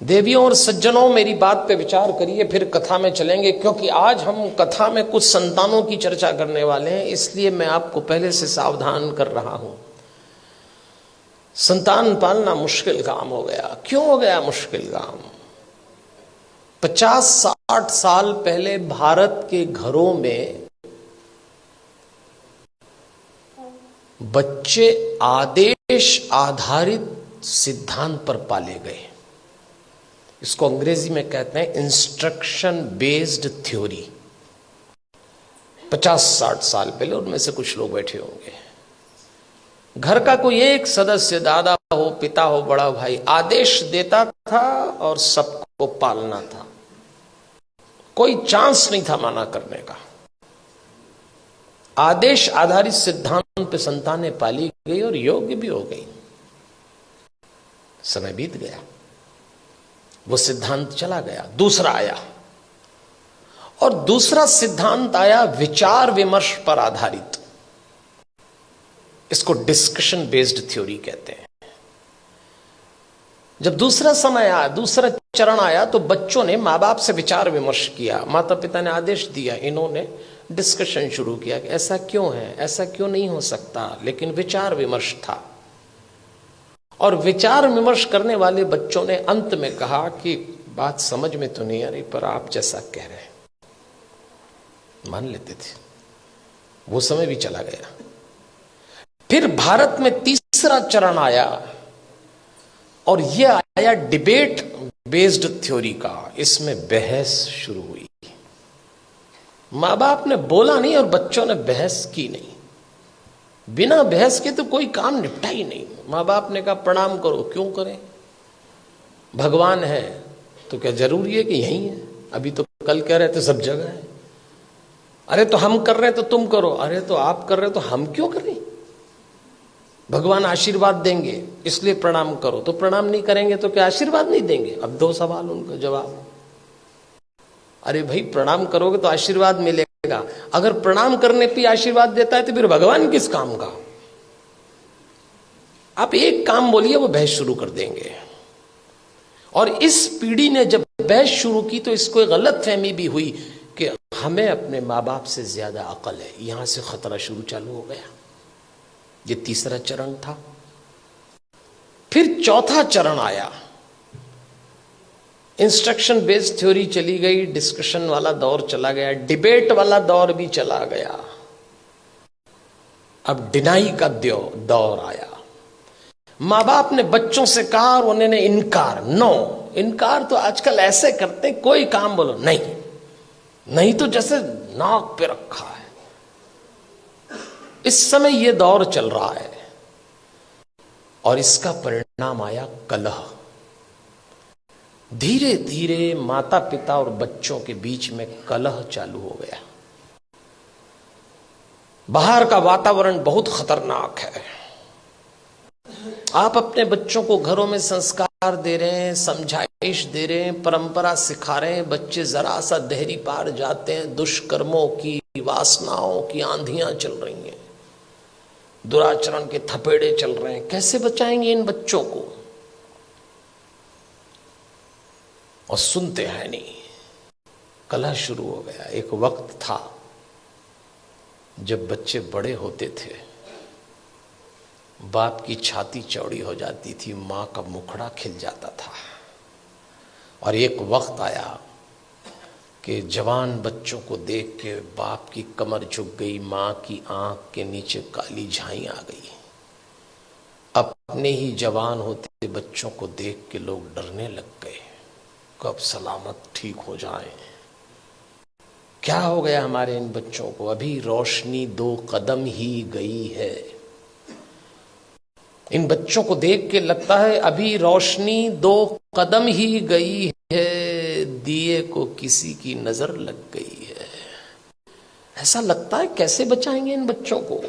देवियों और सज्जनों, मेरी बात पे विचार करिए, फिर कथा में चलेंगे, क्योंकि आज हम कथा में कुछ संतानों की चर्चा करने वाले हैं, इसलिए मैं आपको पहले से सावधान कर रहा हूं। संतान पालना मुश्किल काम हो गया। क्यों हो गया मुश्किल काम? 50-60 साल पहले भारत के घरों में बच्चे आदेश आधारित सिद्धांत पर पाले गए। इसको अंग्रेजी में कहते हैं इंस्ट्रक्शन बेस्ड थ्योरी। 50-60 साल पहले, उनमें से कुछ लोग बैठे होंगे, घर का कोई एक सदस्य, दादा हो, पिता हो, बड़ा भाई, आदेश देता था और सबको पालना था। कोई चांस नहीं था माना करने का। आदेश आधारित सिद्धांत पे संतानें पाली गई और योग्य भी हो गई। समय बीत गया, वो सिद्धांत चला गया, दूसरा आया, और दूसरा सिद्धांत आया विचार विमर्श पर आधारित। इसको डिस्कशन बेस्ड थ्योरी कहते हैं। जब दूसरा समय आया, दूसरा चरण आया, तो बच्चों ने मां बाप से विचार विमर्श किया, माता पिता ने आदेश दिया, इन्होंने डिस्कशन शुरू किया कि ऐसा क्यों है, ऐसा क्यों नहीं हो सकता, लेकिन विचार विमर्श था। और विचार विमर्श करने वाले बच्चों ने अंत में कहा कि बात समझ में तो नहीं आ रही, पर आप जैसा कह रहे हैं मान लेते थे। वो समय भी चला गया। फिर भारत में तीसरा चरण आया, और यह आया डिबेट बेस्ड थ्योरी का। इसमें बहस शुरू हुई। मां बाप ने बोला नहीं और बच्चों ने बहस की नहीं। बिना बहस के तो कोई काम निपटा ही नहीं। मां बाप ने कहा प्रणाम करो, क्यों करें? भगवान है तो क्या जरूरी है कि यही है? अभी तो कल कह रहे थे सब जगह है। अरे तो हम कर रहे हैं तो तुम करो, अरे तो आप कर रहे हो तो हम क्यों करें? भगवान आशीर्वाद देंगे इसलिए प्रणाम करो, तो प्रणाम नहीं करेंगे तो क्या आशीर्वाद नहीं देंगे? अब दो सवाल, उनका जवाब। अरे भाई, प्रणाम करोगे तो आशीर्वाद मिलेगा। अगर प्रणाम करने पे आशीर्वाद देता है तो फिर भगवान किस काम का? आप एक काम बोलिए, वो बहस शुरू कर देंगे। और इस पीढ़ी ने जब बहस शुरू की तो इसको एक गलत फहमी भी हुई कि हमें अपने माँ बाप से ज्यादा अकल है। यहां से खतरा शुरू चालू हो गया। ये तीसरा चरण था। फिर चौथा चरण आया। इंस्ट्रक्शन बेस्ड थ्योरी चली गई, डिस्कशन वाला दौर चला गया, डिबेट वाला दौर भी चला गया। अब डिनाई का दौर आया। मां बाप ने बच्चों से कहा और उन्होंने इनकार। नो, इनकार तो आजकल ऐसे करते हैं, कोई काम बोलो नहीं, नहीं तो जैसे नाक पे रखा है। इस समय यह दौर चल रहा है और इसका परिणाम आया कलह। धीरे धीरे माता पिता और बच्चों के बीच में कलह चालू हो गया। बाहर का वातावरण बहुत खतरनाक है। आप अपने बच्चों को घरों में संस्कार दे रहे हैं, समझाइश दे रहे हैं, परंपरा सिखा रहे हैं, बच्चे जरा सा देहरी पार जाते हैं, दुष्कर्मों की, वासनाओं की आंधियां चल रही हैं, दुराचरण के थपेड़े चल रहे हैं। कैसे बचाएंगे इन बच्चों को? और सुनते हैं नहीं। कलह शुरू हो गया। एक वक्त था जब बच्चे बड़े होते थे, बाप की छाती चौड़ी हो जाती थी, मां का मुखड़ा खिल जाता था। और एक वक्त आया कि जवान बच्चों को देख के बाप की कमर झुक गई, मां की आंख के नीचे काली झाई आ गई। अपने ही जवान होते बच्चों को देख के लोग डरने लग गए, कब सलामत ठीक हो जाए। क्या हो गया हमारे इन बच्चों को? अभी रोशनी 2 कदम ही गई है। इन बच्चों को देख के लगता है अभी रोशनी 2 कदम ही गई है, दिए को किसी की नजर लग गई है। ऐसा लगता है। कैसे बचाएंगे इन बच्चों को?